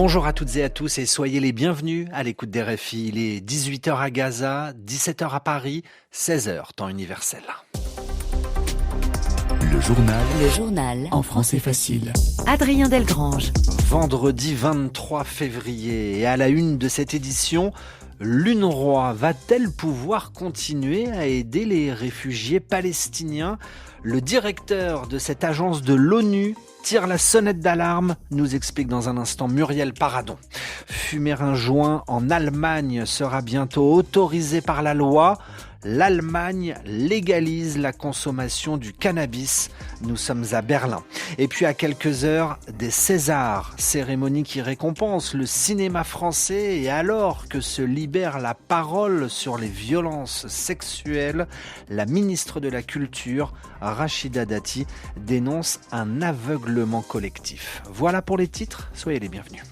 Bonjour à toutes et à tous et soyez les bienvenus à l'écoute des RFI. Il est 18h à Gaza, 17h à Paris, 16h temps universel. Le journal en français facile. Adrien Delgrange. Vendredi 23 février et à la une de cette édition, l'UNRWA va-t-elle pouvoir continuer à aider les réfugiés palestiniens ? Le directeur de cette agence de l'ONU tire la sonnette d'alarme, nous explique dans un instant Muriel Paradon. Fumer un joint en Allemagne sera bientôt autorisé par la loi. L'Allemagne légalise la consommation du cannabis. Nous sommes à Berlin. Et puis à quelques heures des Césars, cérémonie qui récompense le cinéma français. Et alors que se libère la parole sur les violences sexuelles, la ministre de la Culture, Rachida Dati, dénonce un aveuglement collectif. Voilà pour les titres, soyez les bienvenus.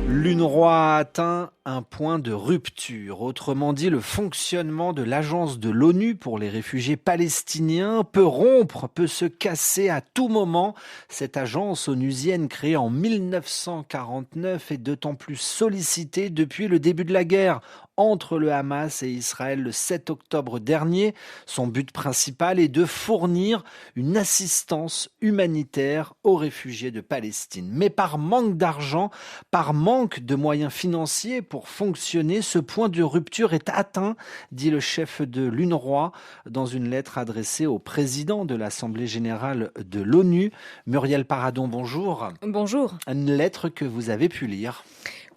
L'UNRWA a atteint un point de rupture. Autrement dit, le fonctionnement de l'agence de l'ONU pour les réfugiés palestiniens peut rompre, peut se casser à tout moment. Cette agence onusienne créée en 1949 est d'autant plus sollicitée depuis le début de la guerre entre le Hamas et Israël le 7 octobre dernier. Son but principal est de fournir une assistance humanitaire aux réfugiés de Palestine. Mais par manque d'argent, par manque de moyens financiers pour fonctionner, ce point de rupture est atteint, dit le chef de l'UNRWA dans une lettre adressée au président de l'Assemblée générale de l'ONU. Muriel Paradon, bonjour. Bonjour. Une lettre que vous avez pu lire.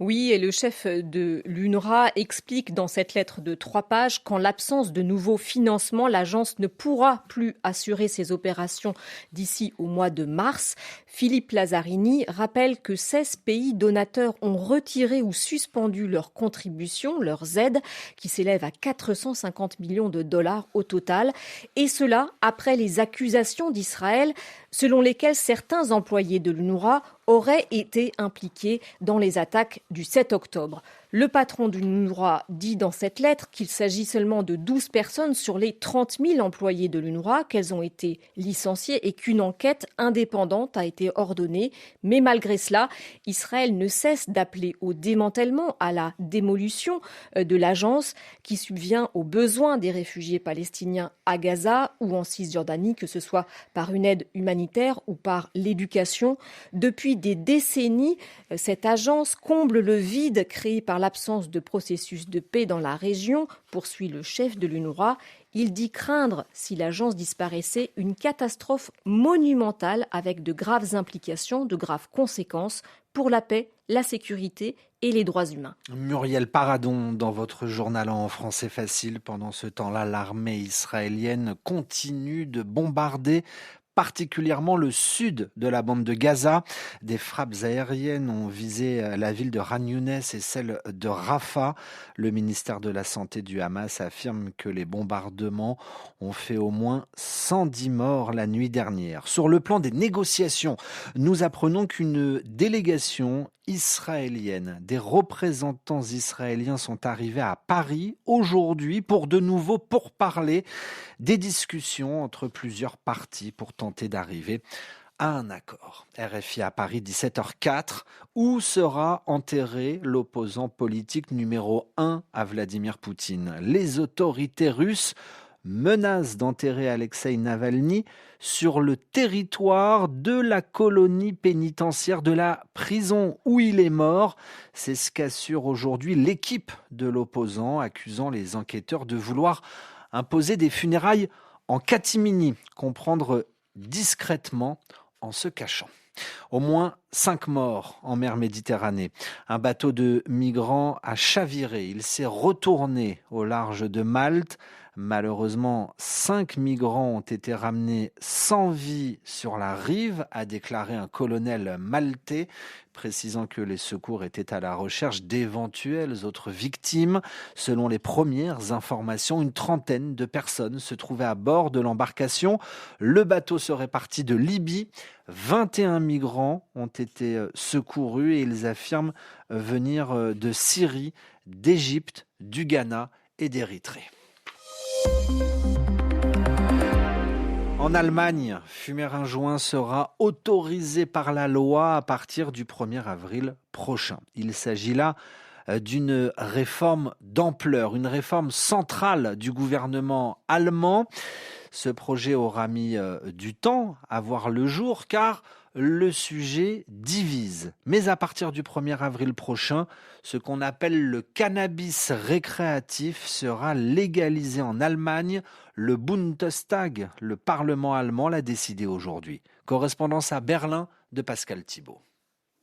Oui, et le chef de l'UNRWA explique dans cette lettre de 3 pages qu'en l'absence de nouveaux financements, l'agence ne pourra plus assurer ses opérations d'ici au mois de mars. Philippe Lazzarini rappelle que 16 pays donateurs ont retiré ou suspendu leurs contributions, leurs aides, qui s'élèvent à 450 millions de dollars au total. Et cela après les accusations d'Israël selon lesquelles certains employés de l'UNRWA auraient été impliqués dans les attaques du 7 octobre. Le patron de l'UNRWA dit dans cette lettre qu'il s'agit seulement de 12 personnes sur les 30 000 employés de l'UNRWA, qu'elles ont été licenciées et qu'une enquête indépendante a été ordonnée. Mais malgré cela, Israël ne cesse d'appeler au démantèlement, à la démolition de l'agence qui subvient aux besoins des réfugiés palestiniens à Gaza ou en Cisjordanie, que ce soit par une aide humanitaire ou par l'éducation. Depuis des décennies, cette agence comble le vide créé par l'absence de processus de paix dans la région, poursuit le chef de l'UNRWA. Il dit craindre, si l'agence disparaissait, une catastrophe monumentale avec de graves implications, de graves conséquences pour la paix, la sécurité et les droits humains. Muriel Paradon, dans votre journal en français facile, pendant ce temps-là, l'armée israélienne continue de bombarder particulièrement le sud de la bande de Gaza. Des frappes aériennes ont visé la ville de Khan Younes et celle de Rafah. Le ministère de la Santé du Hamas affirme que les bombardements ont fait au moins 110 morts la nuit dernière. Sur le plan des négociations, nous apprenons qu'une délégation israélienne, des représentants israéliens sont arrivés à Paris aujourd'hui pour de nouveau pourparler des discussions entre plusieurs parties pour tenter d'arriver à un accord. RFI à Paris, 17h04. Où sera enterré l'opposant politique numéro 1 à Vladimir Poutine ? Les autorités russes menacent d'enterrer Alexeï Navalny sur le territoire de la colonie pénitentiaire de la prison où il est mort. C'est ce qu'assure aujourd'hui l'équipe de l'opposant, accusant les enquêteurs de vouloir imposer des funérailles en catimini, comprendre discrètement en se cachant. Au moins 5 morts en mer Méditerranée. Un bateau de migrants a chaviré. Il s'est retourné au large de Malte. Malheureusement, 5 migrants ont été ramenés sans vie sur la rive, a déclaré un colonel maltais, précisant que les secours étaient à la recherche d'éventuelles autres victimes. Selon les premières informations, une trentaine de personnes se trouvaient à bord de l'embarcation. Le bateau serait parti de Libye. 21 migrants ont été secourus et ils affirment venir de Syrie, d'Égypte, du Ghana et d'Érythrée. En Allemagne, fumer un joint sera autorisé par la loi à partir du 1er avril prochain. Il s'agit là d'une réforme d'ampleur, une réforme centrale du gouvernement allemand. Ce projet aura mis du temps à voir le jour car le sujet divise. Mais à partir du 1er avril prochain, ce qu'on appelle le cannabis récréatif sera légalisé en Allemagne. Le Bundestag, le Parlement allemand, l'a décidé aujourd'hui. Correspondance à Berlin de Pascal Thibault.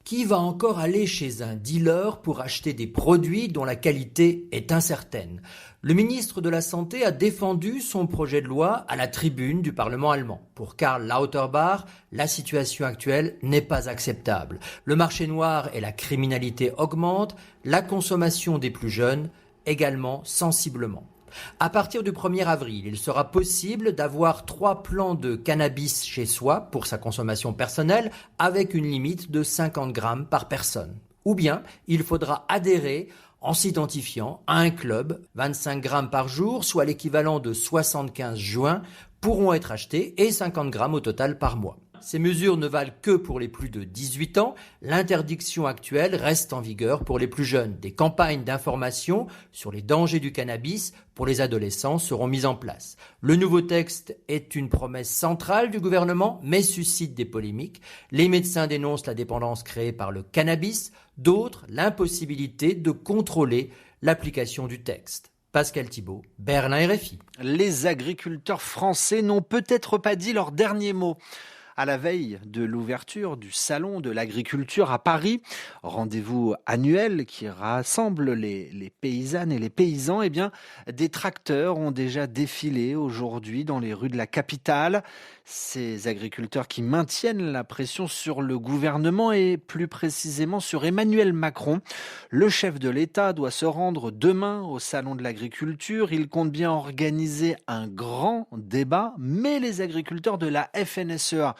Qui va encore aller chez un dealer pour acheter des produits dont la qualité est incertaine ? Le ministre de la Santé a défendu son projet de loi à la tribune du Parlement allemand. Pour Karl Lauterbach, la situation actuelle n'est pas acceptable. Le marché noir et la criminalité augmentent, la consommation des plus jeunes également sensiblement. À partir du 1er avril, il sera possible d'avoir 3 plants de cannabis chez soi pour sa consommation personnelle avec une limite de 50 grammes par personne. Ou bien, il faudra adhérer en s'identifiant à un club. 25 grammes par jour, soit l'équivalent de 75 joints, pourront être achetés et 50 grammes au total par mois. Ces mesures ne valent que pour les plus de 18 ans. L'interdiction actuelle reste en vigueur pour les plus jeunes. Des campagnes d'information sur les dangers du cannabis pour les adolescents seront mises en place. Le nouveau texte est une promesse centrale du gouvernement, mais suscite des polémiques. Les médecins dénoncent la dépendance créée par le cannabis, d'autres l'impossibilité de contrôler l'application du texte. Pascal Thibault, Berlin RFI. Les agriculteurs français n'ont peut-être pas dit leur dernier mot. À la veille de l'ouverture du Salon de l'agriculture à Paris, rendez-vous annuel qui rassemble les paysannes et les paysans, eh bien, des tracteurs ont déjà défilé aujourd'hui dans les rues de la capitale. Ces agriculteurs qui maintiennent la pression sur le gouvernement et plus précisément sur Emmanuel Macron. Le chef de l'État doit se rendre demain au Salon de l'agriculture. Il compte bien organiser un grand débat, mais les agriculteurs de la FNSEA,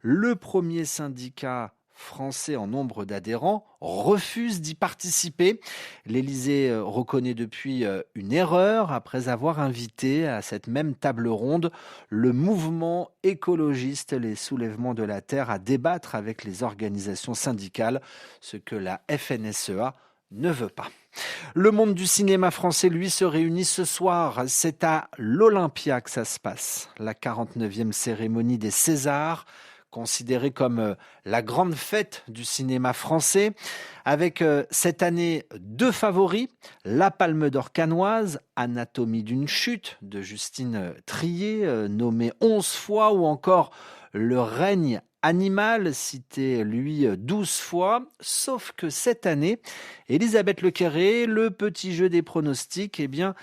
le premier syndicat français en nombre d'adhérents, refuse d'y participer. L'Élysée reconnaît depuis une erreur après avoir invité à cette même table ronde le mouvement écologiste Les Soulèvements de la Terre à débattre avec les organisations syndicales, ce que la FNSEA ne veut pas. Le monde du cinéma français, lui, se réunit ce soir. C'est à l'Olympia que ça se passe. La 49e cérémonie des Césars, considérée comme la grande fête du cinéma français, avec cette année 2 favoris, la Palme d'Or cannoise, Anatomie d'une chute de Justine Triet, nommée 11 fois, ou encore Le règne animal, cité lui 12 fois, sauf que cette année, Elisabeth Lequerré, le petit jeu des pronostics, eh bien,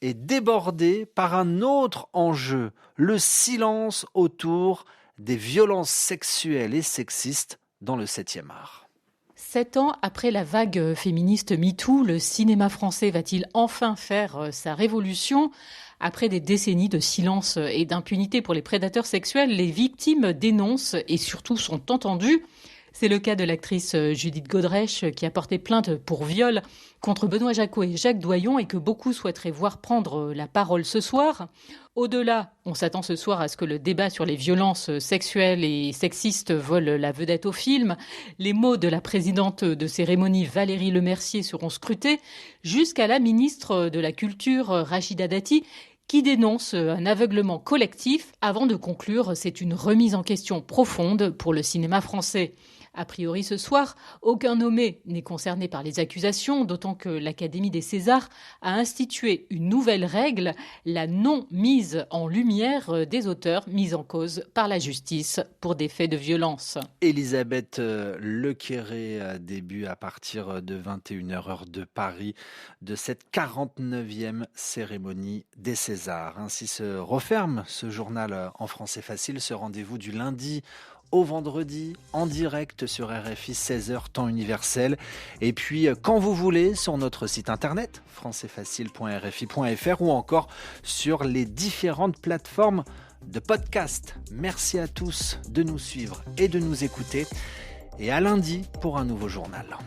est débordé par un autre enjeu, le silence autour des violences sexuelles et sexistes dans le 7e art. 7 ans après la vague féministe MeToo, le cinéma français va-t-il enfin faire sa révolution ? Après des décennies de silence et d'impunité pour les prédateurs sexuels, les victimes dénoncent et surtout sont entendues. C'est le cas de l'actrice Judith Godrèche qui a porté plainte pour viol contre Benoît Jacquot et Jacques Doyon et que beaucoup souhaiteraient voir prendre la parole ce soir. Au-delà, on s'attend ce soir à ce que le débat sur les violences sexuelles et sexistes vole la vedette au film. Les mots de la présidente de cérémonie Valérie Lemercier seront scrutés jusqu'à la ministre de la Culture Rachida Dati qui dénonce un aveuglement collectif. Avant de conclure, c'est une remise en question profonde pour le cinéma français. A priori ce soir, aucun nommé n'est concerné par les accusations, d'autant que l'Académie des Césars a institué une nouvelle règle, la non-mise en lumière des auteurs mis en cause par la justice pour des faits de violence. Elisabeth Lequerré début à partir de 21h heure de Paris de cette 49e cérémonie des Césars. Ainsi se referme ce journal en français facile, ce rendez-vous du lundi au vendredi, en direct sur RFI 16h temps universel. Et puis, quand vous voulez, sur notre site internet, françaisfacile.rfi.fr ou encore sur les différentes plateformes de podcast. Merci à tous de nous suivre et de nous écouter. Et à lundi pour un nouveau journal.